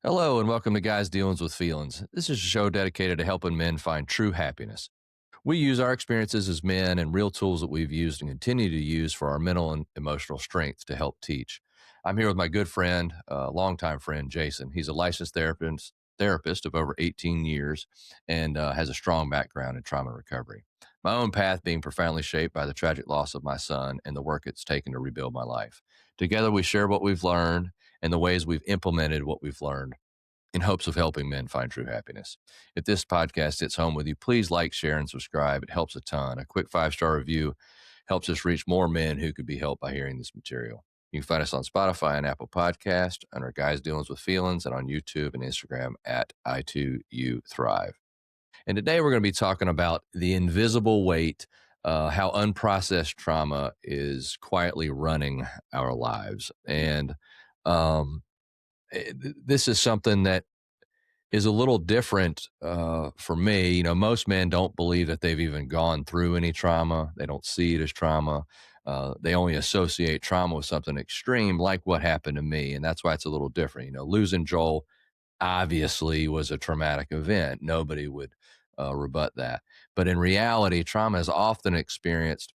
Hello, and welcome to Guys Dealings with Feelings. This is a show dedicated to helping men find true happiness. We use our experiences as men and real tools that we've used and continue to use for our mental and emotional strength to help teach. I'm here with my good friend, longtime friend, Jason. He's a licensed therapist of over 18 years and has a strong background in trauma recovery. My own path being profoundly shaped by the tragic loss of my son and the work it's taken to rebuild my life. Together, we share what we've learned and the ways we've implemented what we've learned in hopes of helping men find true happiness. If this podcast hits home with you, please like, share, and subscribe. It helps a ton. A quick 5-star review helps us reach more men who could be helped by hearing this material. You can find us on Spotify and Apple Podcast under Guys Dealings with Feelings and on YouTube and Instagram at I2U Thrive. And today we're going to be talking about the invisible weight, how unprocessed trauma is quietly running our lives. And um, this is something that is a little different for me. Most men don't believe that they've even gone through any trauma. They don't see it as trauma. They only associate trauma with something extreme, like what happened to me, and that's why it's a little different. Losing Joel obviously was a traumatic event. Nobody would rebut that. But in reality, trauma is often experienced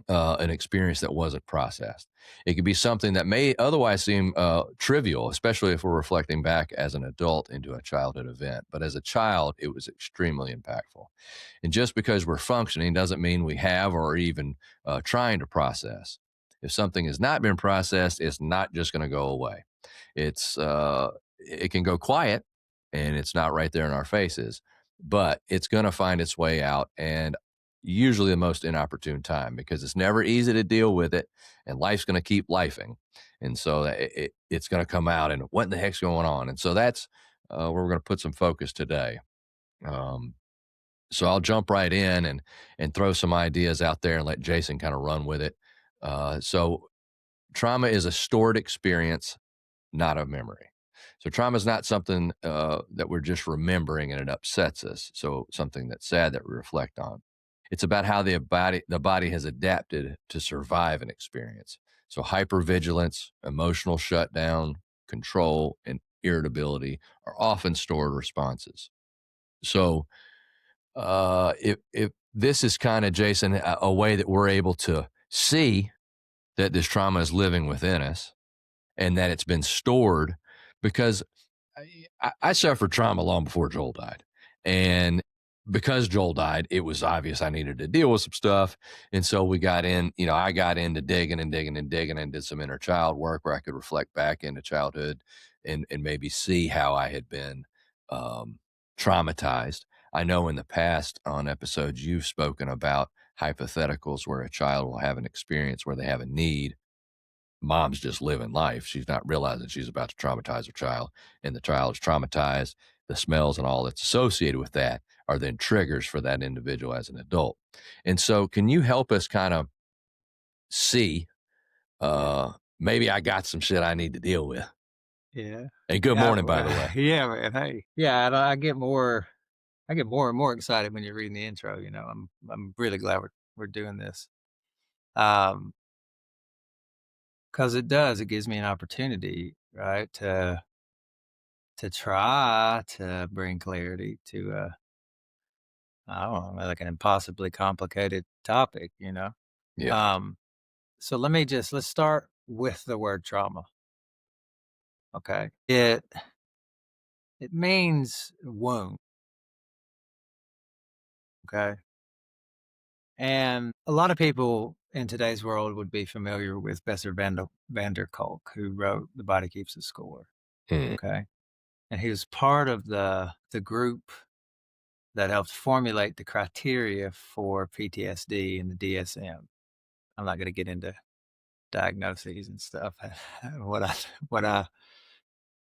an experience that wasn't processed. It could be something that may otherwise seem trivial, especially if we're reflecting back as an adult into a childhood event. But as a child, it was extremely impactful. And just because we're functioning doesn't mean we have or are even trying to process. If something has not been processed, it's not just going to go away. It can go quiet, and it's not right there in our faces, but it's going to find its way out. And usually the most inopportune time because it's never easy to deal with it and life's going to keep lifing. And so it's going to come out and what the heck's going on? And so that's where we're going to put some focus today. Um, so I'll jump right in and throw some ideas out there and let Jason kind of run with it. So trauma is a stored experience, not a memory. So trauma is not something that we're just remembering and it upsets us. So something that's sad that we reflect on. It's about how the body has adapted to survive an experience. So hypervigilance, emotional shutdown, control, and irritability are often stored responses. So if this is kind of Jason a way that we're able to see that this trauma is living within us and that it's been stored because I suffered trauma long before Joel died. And because Joel died, it was obvious I needed to deal with some stuff. And so I got into digging and digging and digging and did some inner child work where I could reflect back into childhood and maybe see how I had been um, traumatized. I know in the past on episodes you've spoken about hypotheticals where a child will have an experience where they have a need. Mom's just living life. She's not realizing she's about to traumatize her child, and the child is traumatized. The smells and all that's associated with that are then triggers for that individual as an adult. And so, can you help us kind of see? Maybe I got some shit I need to deal with. Yeah. And good Yeah, morning, by the way. yeah, man, hey. Yeah, and I get more and more excited when you're reading the intro, I'm really glad we're doing this. Um, 'Cause it gives me an opportunity, right, to try to bring clarity to, I don't know, like an impossibly complicated topic, you know? Yeah, Um, so let's start with the word trauma, okay? It means wound, okay? And a lot of people in today's world would be familiar with Besser Vander Kolk, who wrote The Body Keeps the Score. mm, Okay. And he was part of the group that helped formulate the criteria for PTSD and the DSM. I'm not going to get into diagnoses and stuff. what I what I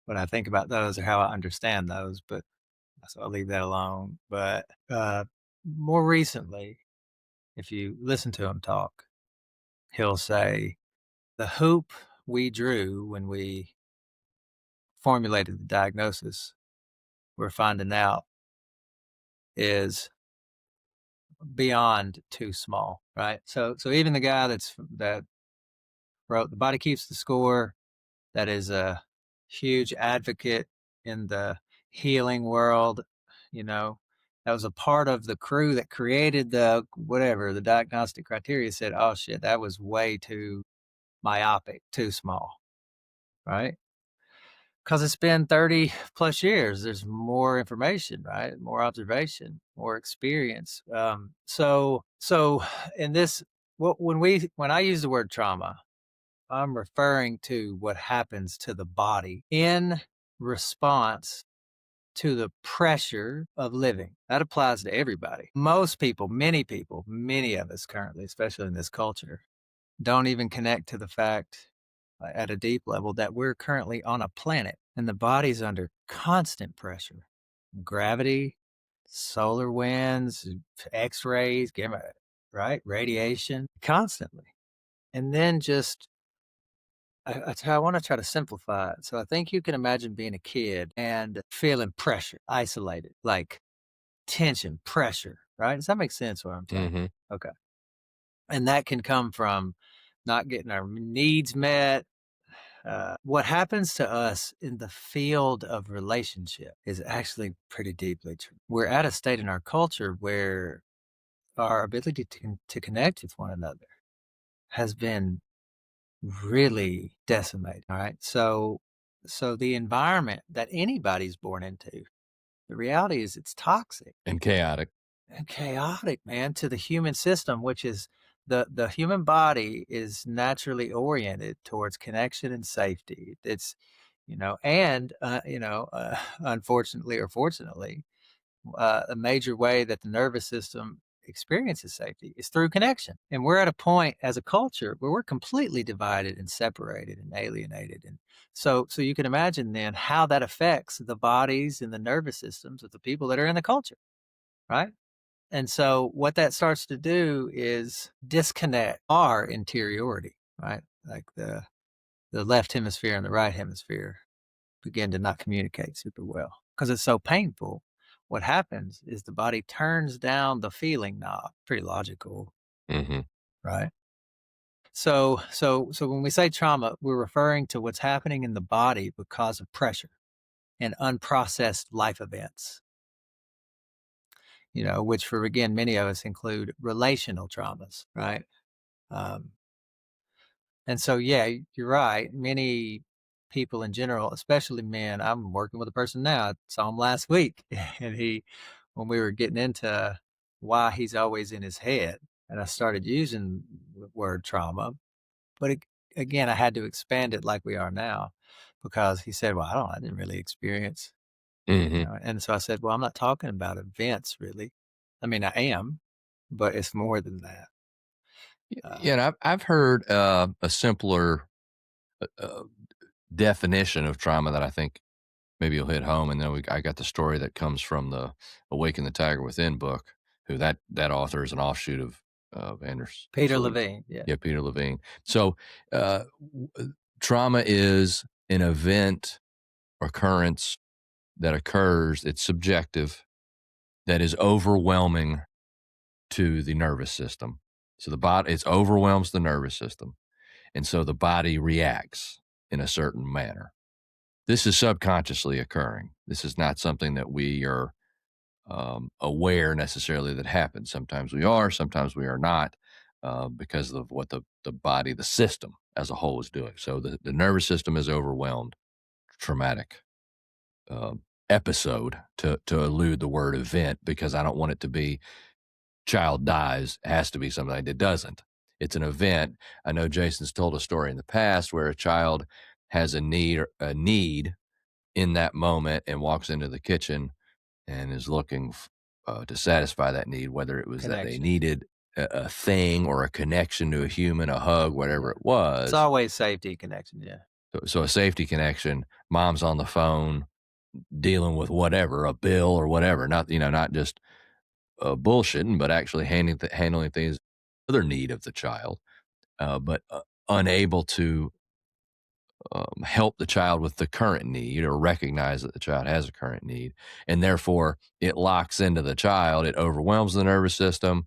what I think about those or how I understand those, but so I'll leave that alone. But more recently, if you listen to him talk, he'll say the hoop we drew when we formulated the diagnosis, we're finding out is beyond too small, right? So even the guy that wrote The Body Keeps the Score, that is a huge advocate in the healing world, you know, that was a part of the crew that created the whatever, the diagnostic criteria said, "Oh, shit, that was way too myopic, too small," right? Because 'Cause it's been 30 plus years, there's more information, right? More observation, more experience, so in this when I use the word trauma, I'm referring to what happens to the body in response to the pressure of living. That applies to everybody. Most people, many of us currently, especially in this culture, don't even connect to the fact at a deep level that we're currently on a planet and the body's under constant pressure. Gravity, solar winds, x-rays, gamma, right? Radiation, constantly. And then just I want to try to simplify it. So I think you can imagine being a kid and feeling pressure, isolated, like tension, pressure, right? Does that make sense what I'm telling Mhm. you? Okay. And that can come from not getting our needs met. What happens to us in the field of relationship is actually pretty deeply true. We're at a state in our culture where our ability to connect with one another has been really decimated. All right. So the environment that anybody's born into, the reality is it's toxic And chaotic. and chaotic, man, to the human system, which is the human body is naturally oriented towards connection and safety. It's, unfortunately or fortunately, a major way that the nervous system experiences safety is through connection. And we're at a point as a culture where we're completely divided and separated and alienated. And so you can imagine then how that affects the bodies and the nervous systems of the people that are in the culture, right? And so what that starts to do is disconnect our interiority, right? Like the left hemisphere and the right hemisphere begin to not communicate super well because it's so painful. What happens is the body turns down the feeling knob. Pretty logical, Mhm. right? So when we say trauma, we're referring to what's happening in the body because of pressure and unprocessed life events, which for again many of us include relational traumas, right? Um, And so, yeah, you're right. Many people in general, especially men, I'm working with a person now. I saw him last week, and when we were getting into why he's always in his head, and I started using the word trauma, but again, I had to expand it like we are now, because he said, "Well, I didn't really experience," Mhm. and so I said, "Well, I'm not talking about events, really. I mean, I am, but it's more than that." Uh, Yeah, and I've heard, a simpler, uh, definition of trauma that I think maybe you'll hit home, and then I got the story that comes from the "Awaken the Tiger Within" book, who that author is an offshoot of Anders Peter Sweet. Levine, yeah, Yeah, Peter Levine. So, trauma is an event, occurrence that occurs, it's subjective, that is overwhelming to the nervous system. So the body it overwhelms the nervous system, and so the body reacts in a certain manner. This is subconsciously occurring. This is not something that we are aware necessarily that happens. Sometimes we are, sometimes we are not, because of what the body, the system as a whole is doing. So the nervous system is overwhelmed, traumatic episode to elude the word event because I don't want it to be child dies. It has to be something that doesn't. It's an event. I know Jason's told a story in the past where a child has a need in that moment and walks into the kitchen and is looking to satisfy that need, whether it was that they connection. needed a thing or a connection to a human, a hug, whatever Yeah. it It's was. always safety connection, yeah. So a safety connection. Mom's on the phone dealing with whatever, a bill or whatever. Not just bullshitting, but actually handling things, other need of the child, but unable to help the child with the current need or recognize that the child has a current need. And therefore, it locks into the child, it overwhelms the nervous system,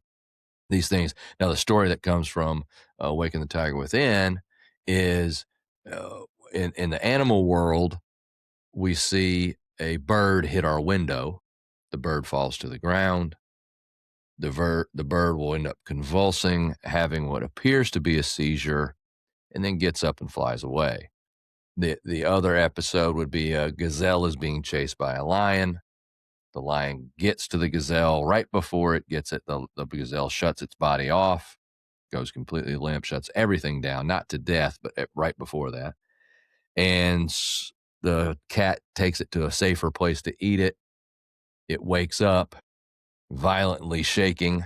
these things. Now, the story that comes from Waking the Tiger Within is uh, in the animal world, we see a bird hit our window. The bird falls to the ground. The bird will end up convulsing, having what appears to be a seizure, and then gets up and flies away. The other episode would be a gazelle is being chased by a lion. The lion gets to the gazelle right before it gets it. The gazelle shuts its body off, goes completely limp, shuts everything down, not to death, but right before that. And the cat takes it to a safer place to eat it. It wakes up violently shaking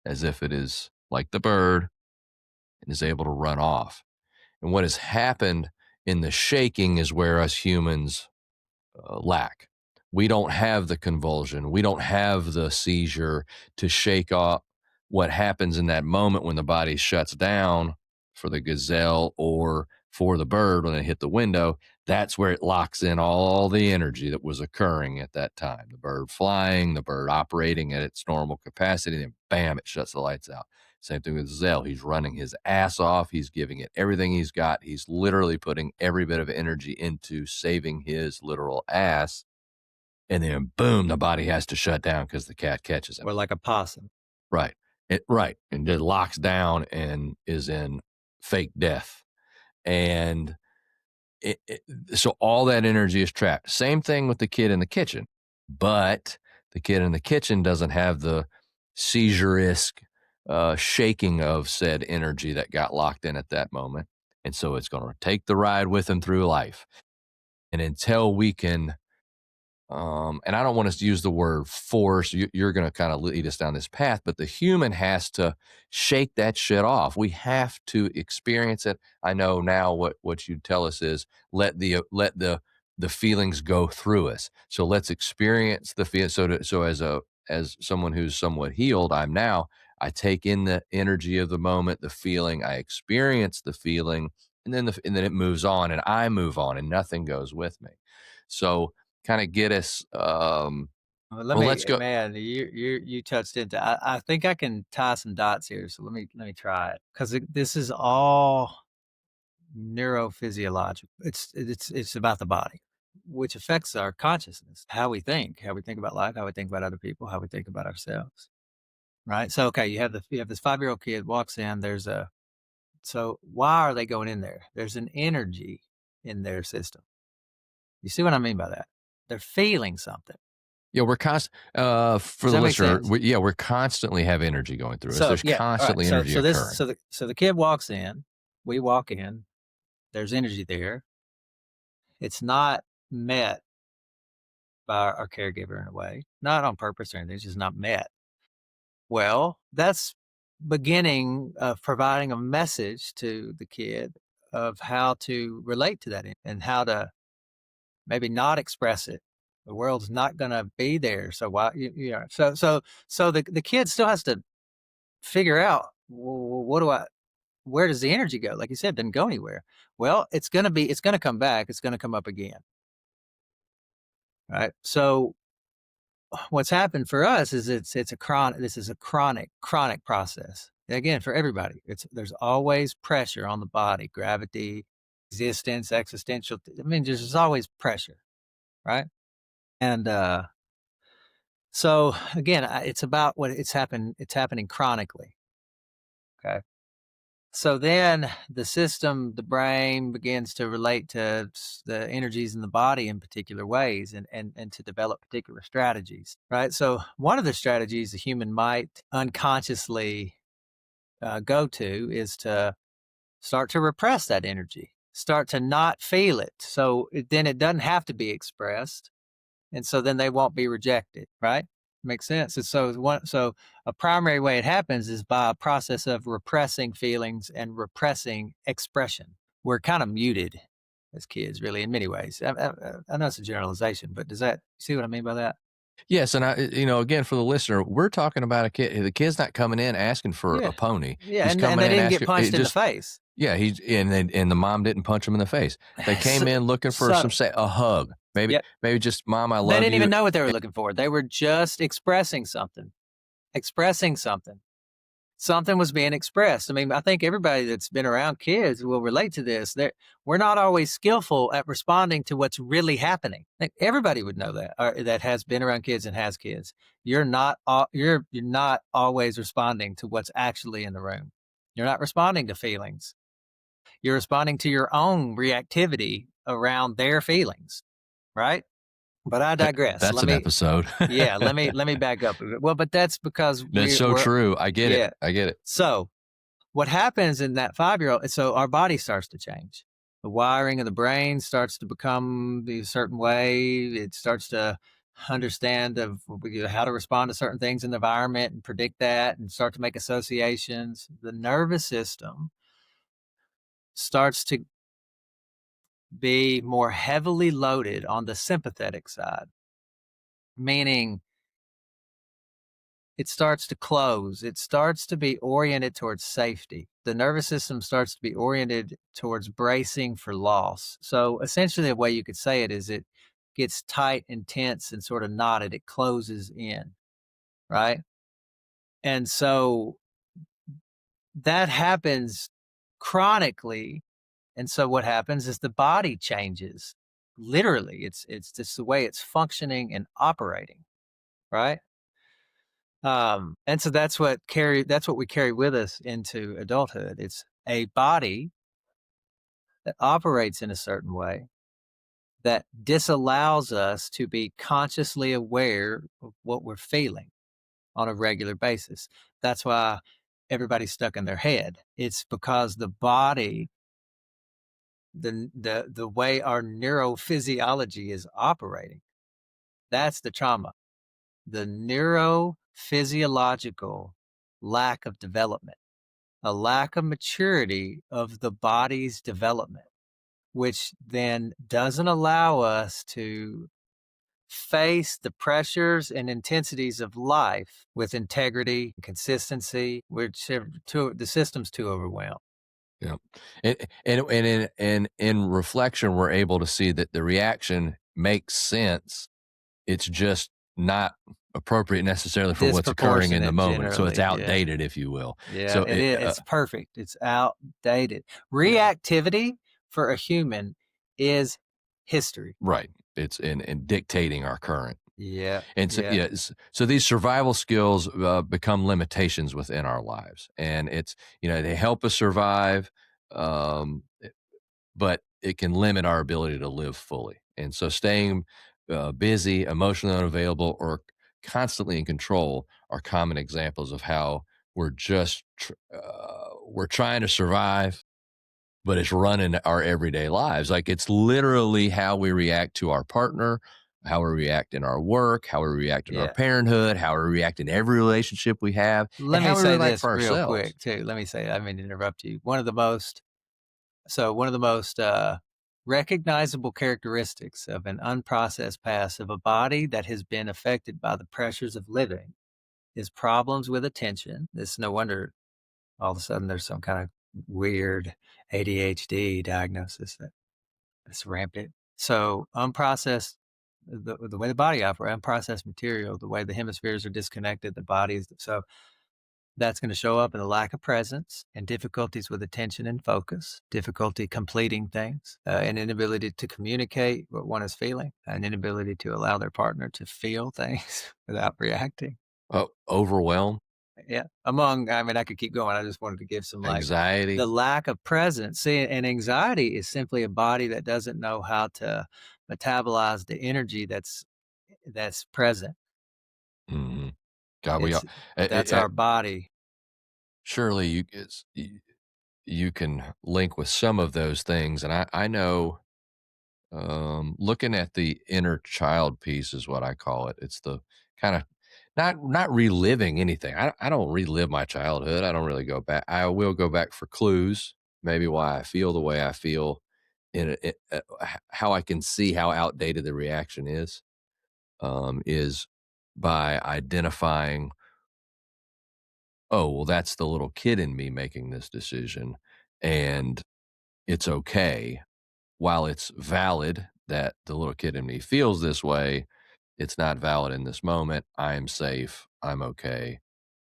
as if it is like the bird and is able to run off. And what has happened in the shaking is where us humans lack. We don't have the convulsion. We don't have the seizure to shake off what happens in that moment when the body shuts down for the gazelle or for the bird when it hit the window. That's where it locks in all the energy that was occurring at that time. The bird flying, the bird operating at its normal capacity, and bam, it shuts the lights out. Same thing with Zell. He's running his ass off. He's giving it everything he's got. He's literally putting every bit of energy into saving his literal ass. And then boom, the body has to shut down because the cat catches him. Or like a possum. Right. Right. And it locks down and is in fake death. And so all that energy is trapped. Same thing with the kid in the kitchen. But the kid in the kitchen doesn't have the seizure-esque shaking of said energy that got locked in at that moment. And so it's going to take the ride with him through life. And until we can, and I don't want us to use the word force, you're going to kind of lead us down this path, but the human has to shake that shit off. We have to experience it. I know now what you tell us is let the feelings go through us. So let's experience the feel. So as someone who's somewhat healed, I take in the energy of the moment, the feeling, I experience the feeling, and then it moves on, and I move on, and nothing goes with me. So kind of get us. Well, Well, let's go. man, you touched into. I think I can tie some dots here. So let me try it because this is all neurophysiological. It's about the body, which affects our consciousness, how we think about life, how we think about other people, how we think about ourselves. Right. So okay, you have this 5-year-old kid walks in. So why are they going in there? There's an energy in their system. You see what I mean by that? They're feeling something. Yeah, we're for Does the that make listener. sense? We're constantly have energy going through us. So There's yeah, all right. constantly energy occurring. So the kid walks in, we walk in, there's energy there. It's not met by our caregiver in a way, not on purpose or anything, it's just not met. Well, that's beginning of providing a message to the kid of how to relate to that and how to maybe not express it. The world's not gonna be there. So why so the kid still has to figure out, well, where does the energy go? Like you said, it didn't go anywhere. Well, it's gonna come back. It's gonna come up again. Right. So what's happened for us is this is a chronic process. And again, for everybody, there's always pressure on the body, gravity, existence, existential. I mean, there's always pressure. Right. And so again, it's about it's happening chronically. Okay. So then the system, the brain begins to relate to the energies in the body in particular ways and to develop particular strategies, right? So one of the strategies the human might unconsciously go to is to start to repress that energy, start to not feel it. So then it doesn't have to be expressed. And so then they won't be rejected, right? Makes sense. And so a primary way it happens is by a process of repressing feelings and repressing expression. We're kind of muted as kids, really, in many ways. I know it's a generalization, but does that see what I mean by that? Yes, and again, for the listener, we're talking about a kid. The kid's not coming in asking for Yeah, a pony. yeah, He's and coming they in didn't get asking. It punched in the just face. Yeah, and the mom didn't punch him in the face. They came in looking for Subtle. say a hug. Maybe just mom, I They love didn't you. even know what they were looking for. They were just expressing something. Expressing something. something was being expressed. I mean, I think everybody that's been around kids will relate to this. We're not always skillful at responding to what's really happening. Like, everybody would know that, or that has been around kids and has kids. You're not always responding to what's actually in the room. You're not responding to feelings. You're responding to your own reactivity around their feelings, right? But I digress. That's an episode. Let me back up a bit. Well, but that's because That's so we're true. I get it. yeah. I get it. So what happens in that 5-year-old, so our body starts to change. The wiring of the brain starts to become a certain way. It starts to understand how to respond to certain things in the environment and predict that and start to make associations. The nervous system starts to be more heavily loaded on the sympathetic side, meaning it starts to close. It starts to be oriented towards safety. The nervous system starts to be oriented towards bracing for loss. So essentially, the way you could say it is it gets tight and tense and sort of knotted. It closes in, right? And so that happens chronically. And so what happens is the body changes. Literally, it's just the way it's functioning and operating, right? And so that's what we carry with us into adulthood. It's a body that operates in a certain way that disallows us to be consciously aware of what we're feeling on a regular basis. That's why everybody's stuck in their head. It's because the body, the way our neurophysiology is operating, that's the trauma. The neurophysiological lack of development, a lack of maturity of the body's development, which then doesn't allow us to face the pressures and intensities of life with integrity and consistency, which the system's too overwhelmed. Yeah. And in reflection, we're able to see that the reaction makes sense. It's just not appropriate necessarily for what's occurring in the Disproportionate moment. So it's generally. Yeah. outdated, if you will. Yeah, So it is. It's perfect. It's outdated. yeah, Reactivity for a human is history. right. It's in dictating our current. Yeah. And so, Yeah. yeah, so these survival skills become limitations within our lives, and they help us survive, um, but it can limit our ability to live fully. And so, staying busy, emotionally unavailable, or constantly in control are common examples of how we're trying to survive, but it's running our everyday lives. Like, it's literally how we react to our partner, how we react in our work, how we react in our Yeah. parenthood, how we react in every relationship we have, and Let me how we say react this for real ourselves. quick too. Let me say, I mean to interrupt you. One of the most recognizable characteristics of an unprocessed past of a body that has been affected by the pressures of living is problems with attention. It's no wonder all of a sudden there's some kind of weird ADHD diagnosis that's rampant. So unprocessed, the way the body operates, unprocessed material, the way the hemispheres are disconnected, the bodies. So that's going to show up in a lack of presence and difficulties with attention and focus, difficulty completing things, an inability to communicate what one is feeling, an inability to allow their partner to feel things without reacting. Oh, overwhelm, Yeah. I mean, I could keep going. I just wanted to give some the anxiety. lack of presence. See, and anxiety is simply a body that doesn't know how to metabolize the energy that's present. Mhm. God, we are. It's That's our body. Surely you can link with some of those things, and I know. Looking at the inner child piece is what I call it. It's the kind of not reliving anything. I don't relive my childhood. I don't really go back. I will go back for clues, maybe why I feel the way I feel, how I can see how outdated the reaction is by identifying. Oh, well, that's the little kid in me making this decision, and it's okay. While it's valid that the little kid in me feels this way, it's not valid in this moment. I am safe. I'm okay.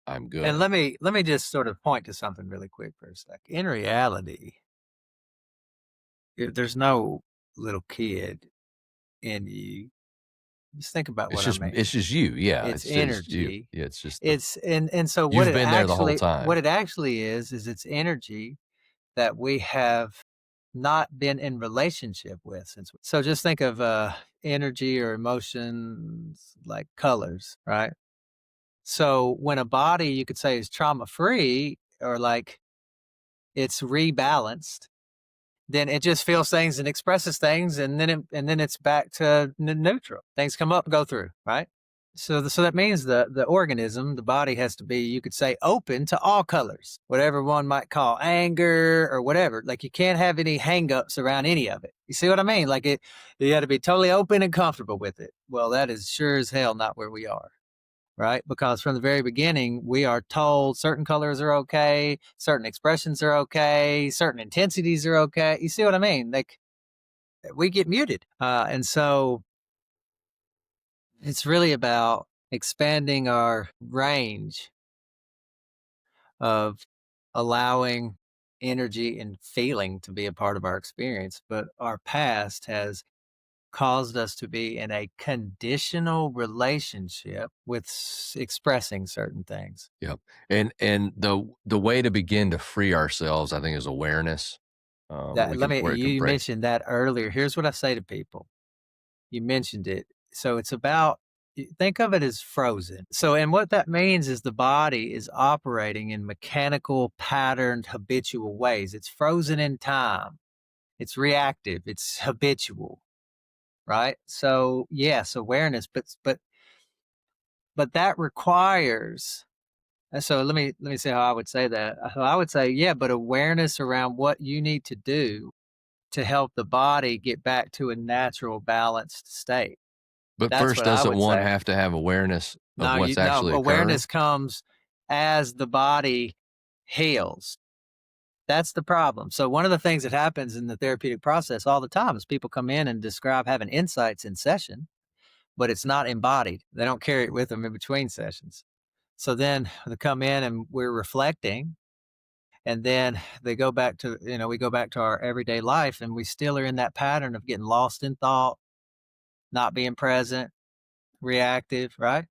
I'm And good. let me just sort of point to something really quick for a sec. In reality, there's no little kid in you. Just think about what I It's mean. just you. Yeah, It's it's you. energy. Yeah, it's just the It's and so you've been there the whole what time. it actually is it's energy that we have not been in relationship with since so just think of energy or emotions like colors, right? So when a body you could say is trauma free or like it's rebalanced, then it just feels things and expresses things, and then it's back to neutral. Things come up, go through, right? So that means the organism, the body has to be, you could say, open to all colors, whatever one might call anger or whatever. Like you can't have any hangups around any of it. You see what I mean? Like you got to be totally open and comfortable with it. Well, that is sure as hell not where we are, right? Because from the very beginning, we are told certain colors are okay, certain expressions are okay, certain intensities are okay. You see what I mean? Like we get muted. And so it's really about expanding our range of allowing energy and feeling to be a part of our experience. But our past has caused us to be in a conditional relationship with expressing certain things. Yep. And the way to begin to free ourselves, I think, is awareness. That We let can me where it can you break. mentioned that earlier. Here's what I say to people. You mentioned it. So it's about think of it as frozen. So and what that means is the body is operating in mechanical, patterned, habitual ways. It's frozen in time. It's reactive. It's habitual, right? So yes, awareness, but that requires so let me say how I would say that. I would say, yeah, but awareness around what you need to do to help the body get back to a natural balanced state. But That's first, what I doesn't would one say. have to have awareness of No, what's no, actually occurring? awareness comes as the body heals. That's the problem. So one of the things that happens in the therapeutic process all the time is people come in and describe having insights in session, but it's not embodied. They don't carry it with them in between sessions. So then they come in and we're reflecting, and then they go back to, we go back to our everyday life and we still are in that pattern of getting lost in thought, not being present, reactive, right?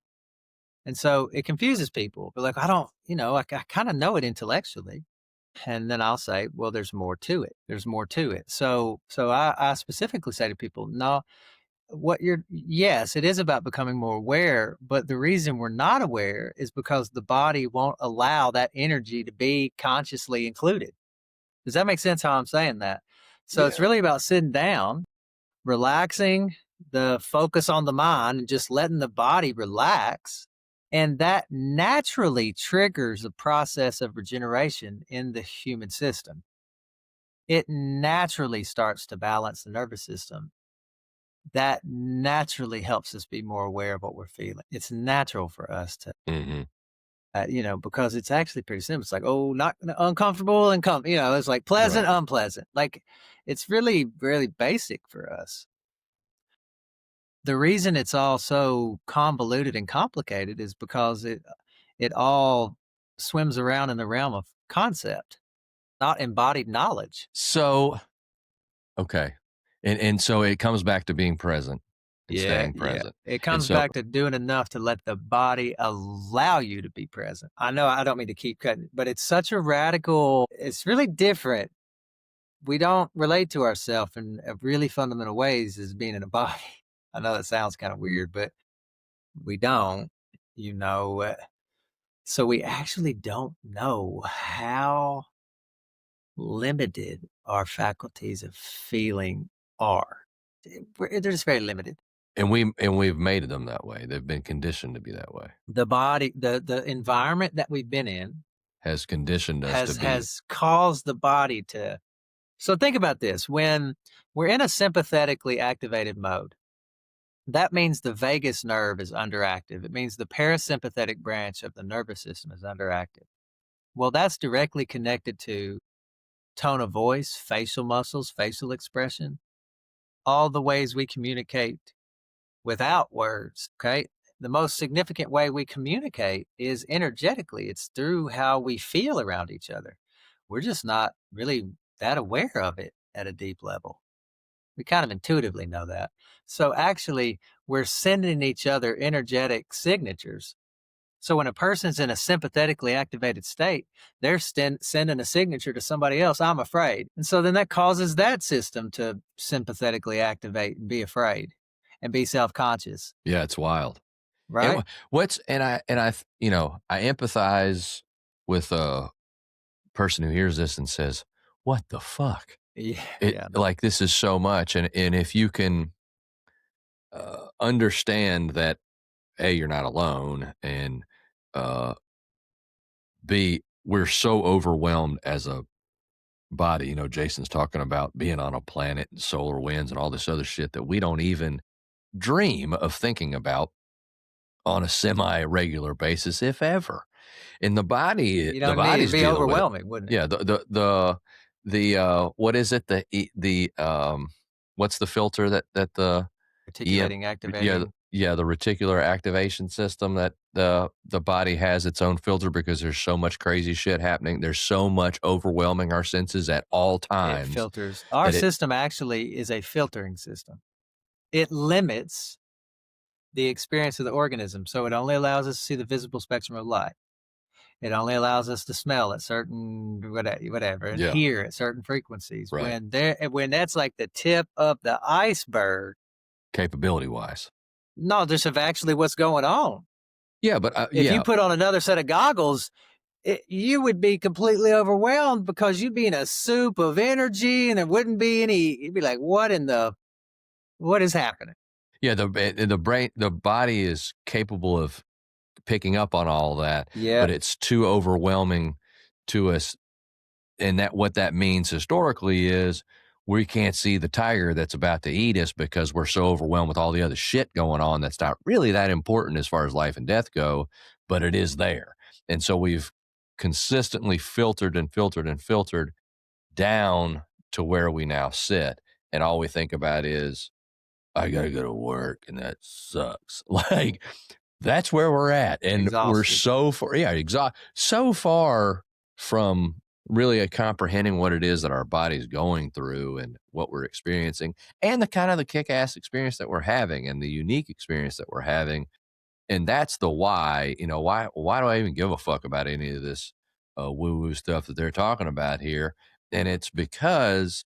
And so it confuses people. But like, I don't, I kind of know it intellectually. And then I'll say, well, there's more to it. There's more to it. So I specifically say to people, no, yes, it is about becoming more aware. But the reason we're not aware is because the body won't allow that energy to be consciously included. Does that make sense how I'm saying that? So it's Yeah. really about sitting down, relaxing the focus on the mind and just letting the body relax. And that naturally triggers a process of regeneration in the human system. It naturally starts to balance the nervous system. That naturally helps us be more aware of what we're feeling. It's natural for us to, Mhm. because it's actually pretty simple. It's like, oh, not uncomfortable and it's like pleasant, Right. unpleasant. Like it's really, really basic for us. The reason it's all so convoluted and complicated is because it all swims around in the realm of concept, not embodied knowledge. So okay. And so it comes back to being present and Yeah, staying yeah. present. It And comes so back to doing enough to let the body allow you to be present. I know I don't mean to keep cutting, but it's such a radical, it's really different. We don't relate to ourselves in a really fundamental ways as being in a body. I know that sounds kind of weird, but we don't, you know. So we actually don't know how limited our faculties of feeling are. They're just very limited. and we've made them that way. They've been conditioned to be that way. The body, the environment that we've been in Has conditioned us to be has caused the body to. So think about this: when we're in a sympathetically activated mode, that means the vagus nerve is underactive. It means the parasympathetic branch of the nervous system is underactive. Well, that's directly connected to tone of voice, facial muscles, facial expression, all the ways we communicate without words. Okay. the most significant way we communicate is energetically. It's through how we feel around each other. We're just not really that aware of it at a deep level. We kind of intuitively know that. So actually, we're sending each other energetic signatures. So when a person's in a sympathetically activated state, they're sending a signature to somebody else, I'm afraid. And so then that causes that system to sympathetically activate and be afraid and be self conscious, Yeah, it's wild. And right? what's I empathize with a person who hears this and says, "What the fuck?" Yeah, It yeah, no, like this is so much, and if you can understand that a you're not alone, and uh, b we're so overwhelmed as a body. Jason's talking about being on a planet and solar winds and all this other shit that we don't even dream of thinking about on a semi regular basis, if ever. And you the don't need it'd body's be dealing with it. overwhelming, wouldn't it? Yeah, what is it? What's the filter that the EM Articulating, yeah, activating. yeah, the reticular activation system that the body has its own filter because there's so much crazy shit happening. There's so much overwhelming our senses at all It times filters. Our that it system actually is a filtering system. It limits the experience of the organism. So it only allows us to see the visible spectrum of light. It only allows us to smell at certain whatever and yeah, hear at certain frequencies. right. When that's like the tip of the iceberg, Capability wise. knowledge of actually what's going on. Yeah, but If you yeah, put on another set of goggles, you would be completely overwhelmed because you'd be in a soup of energy and there wouldn't be any. You'd be like, what is happening? yeah, the brain, the body is capable of picking up on all that, Yeah, but it's too overwhelming to us. And that what that means historically is we can't see the tiger that's about to eat us because we're so overwhelmed with all the other shit going on that's not really that important as far as life and death go, but it is there. And so we've consistently filtered and filtered and filtered down to where we now sit. And all we think about is, I gotta go to work and that sucks. Like that's where we're at, and we're exhausted. so far, yeah, so far from really comprehending what it is that our body's going through and what we're experiencing, and the kind of the kick-ass experience that we're having, and the unique experience that we're having, and that's the why. Why do I even give a fuck about any of this woo woo stuff that they're talking about here? And it's because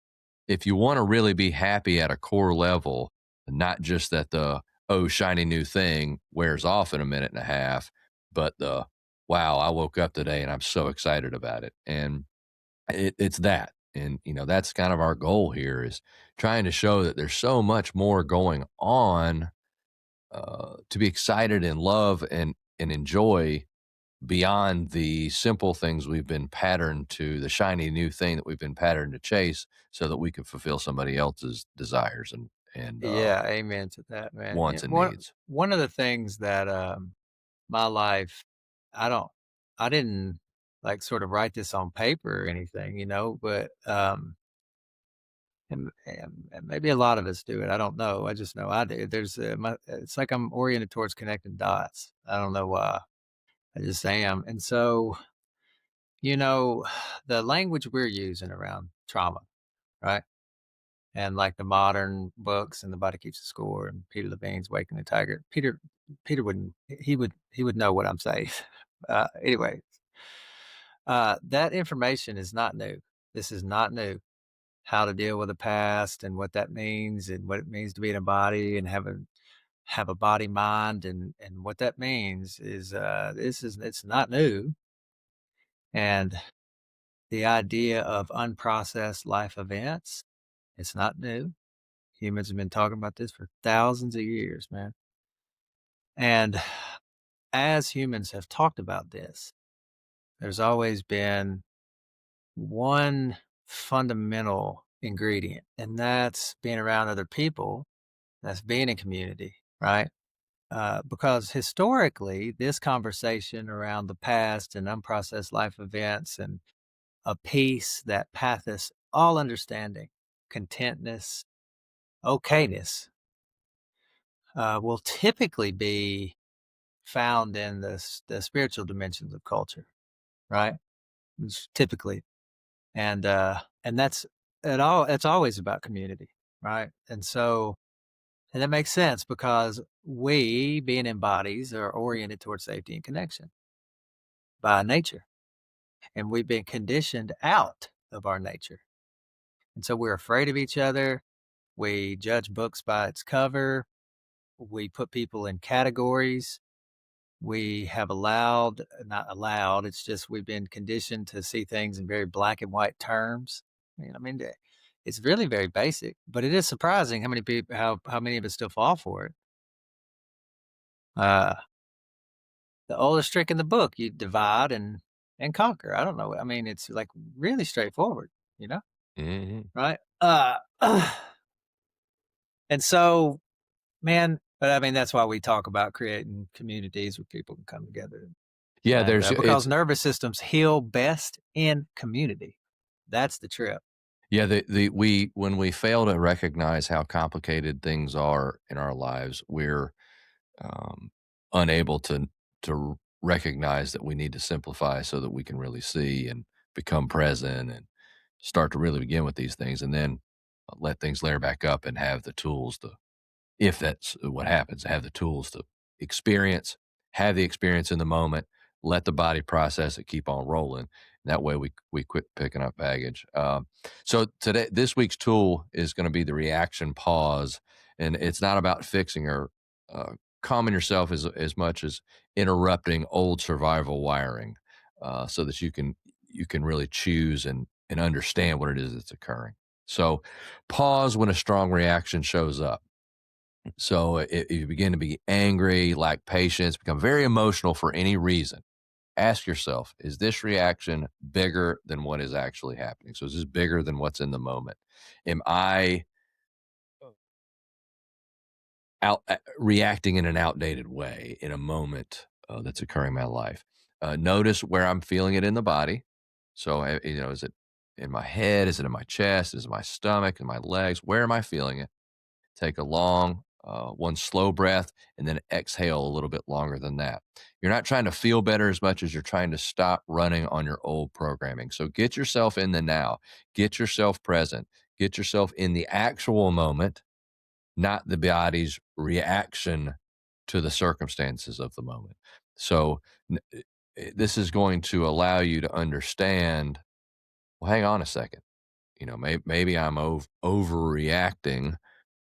if you want to really be happy at a core level, not just that the oh shiny new thing wears off in a minute and a half, but the wow, I woke up today and I'm so excited about it. And it's that. And that's kind of our goal here is trying to show that there's so much more going on to be excited and love and enjoy beyond the simple things we've been patterned to, the shiny new thing that we've been patterned to chase, so that we can fulfill somebody else's desires and Yeah, amen to that, man. Yeah, wants and needs. one of the things that my life, I don't, I didn't like sort of write this on paper or anything, but and maybe a lot of us do it. I don't know. I just know I do. It's like I'm oriented towards connecting dots. I don't know why. I just am. And so, you know, the language we're using around trauma, right? And like the modern books and The Body Keeps the Score and Peter Levine's Waking the Tiger. Peter wouldn't he would know what I'm saying. Anyway, that information is not new. This is not new. How to deal with the past and what that means and what it means to be in a body and have a body mind and what that means is it's not new. And the idea of unprocessed life events, it's not new. Humans have been talking about this for thousands of years, man. And as humans have talked about this, there's always been one fundamental ingredient, and that's being around other people, that's being in community, right? Because historically, this conversation around the past and unprocessed life events and a peace that patheth all understanding, contentness, okayness, will typically be found in the spiritual dimensions of culture, right? It's typically, and that's it all. It's always about community, right? And that makes sense because we, being in bodies, are oriented towards safety and connection by nature, and we've been conditioned out of our nature, and so we're afraid of each other. We judge books by its cover. We put people in categories. We have not allowed, it's just we've been conditioned to see things in very black and white terms. I mean, it's really very basic, but it is surprising how many of us still fall for it. Uh, the oldest trick in the book, you divide and conquer. I don't know. I mean, it's like really straightforward, you know, Mhm. right? And so, man, but I mean, that's why we talk about creating communities where people can come together. Yeah, And, there's because it's nervous systems heal best in community. That's the trip. yeah, the we when we fail to recognize how complicated things are in our lives, we're, um, unable to recognize that we need to simplify so that we can really see and become present and start to really begin with these things, and then, let things layer back up and have the tools to, if that's what happens, have the tools to experience, have the experience in the moment, let the body process it, keep on rolling. That way we quit picking up baggage. So today, this week's tool is going to be the reaction pause, and it's not about fixing or uh, calming yourself as much as interrupting old survival wiring, so that you can really choose and understand what it is that's occurring. So pause when a strong reaction shows up. So if you begin to be angry, lack patience, become very emotional for any reason, ask yourself, is this reaction bigger than what is actually happening? So is this bigger than what's in the moment? Am I reacting in an outdated way in a moment that's occurring in my life? Notice where I'm feeling it in the body. So, is it in my head? Is it in my chest? Is it my stomach? In my legs? Where am I feeling it? Take a long, one slow breath, and then exhale a little bit longer than that. You're not trying to feel better as much as you're trying to stop running on your old programming. So get yourself in the now, get yourself present, get yourself in the actual moment, not the body's reaction to the circumstances of the moment. So this is going to allow you to understand, well, hang on a second. Maybe I'm overreacting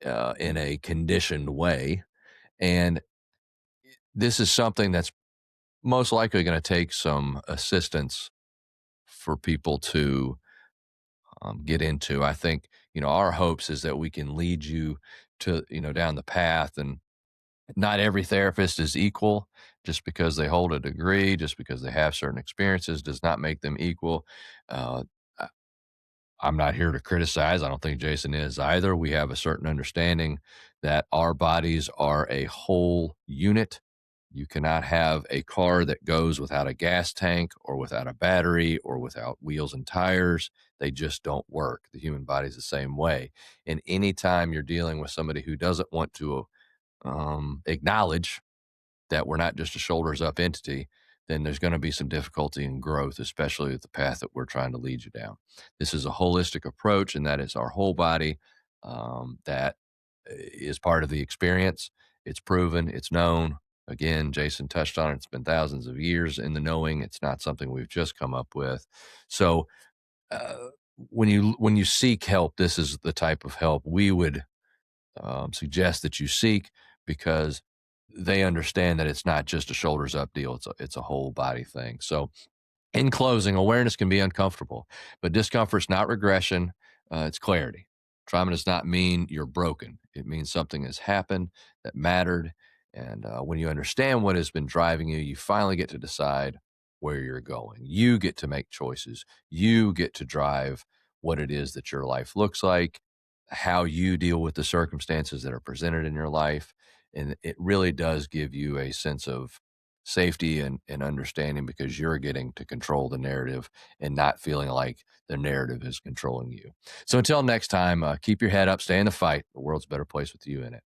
in a conditioned way. And this is something that's most likely going to take some assistance for people to get into. I think, our hopes is that we can lead you to, down the path. And not every therapist is equal. Just because they hold a degree, just because they have certain experiences, does not make them equal. Uh, I'm not here to criticize. I don't think Jason is either. We have a certain understanding that our bodies are a whole unit. You cannot have a car that goes without a gas tank or without a battery or without wheels and tires. They just don't work. The human body is the same way. And anytime you're dealing with somebody who doesn't want to acknowledge that we're not just a shoulders up entity, then there's going to be some difficulty in growth, especially with the path that we're trying to lead you down. This is a holistic approach, and that is our whole body that is part of the experience. It's proven, it's known. Again, Jason touched on it. It's been thousands of years in the knowing. It's not something we've just come up with. So, uh, when you seek help, this is the type of help we would suggest that you seek, because they understand that it's not just a shoulders up deal. It's a whole body thing. So in closing, awareness can be uncomfortable, but discomfort's not regression, it's clarity. Trauma does not mean you're broken. It means something has happened that mattered. And when you understand what has been driving you, you finally get to decide where you're going. You get to make choices. You get to drive what it is that your life looks like, how you deal with the circumstances that are presented in your life. And it really does give you a sense of safety and understanding, because you're getting to control the narrative and not feeling like the narrative is controlling you. So until next time, keep your head up, stay in the fight. The world's a better place with you in it.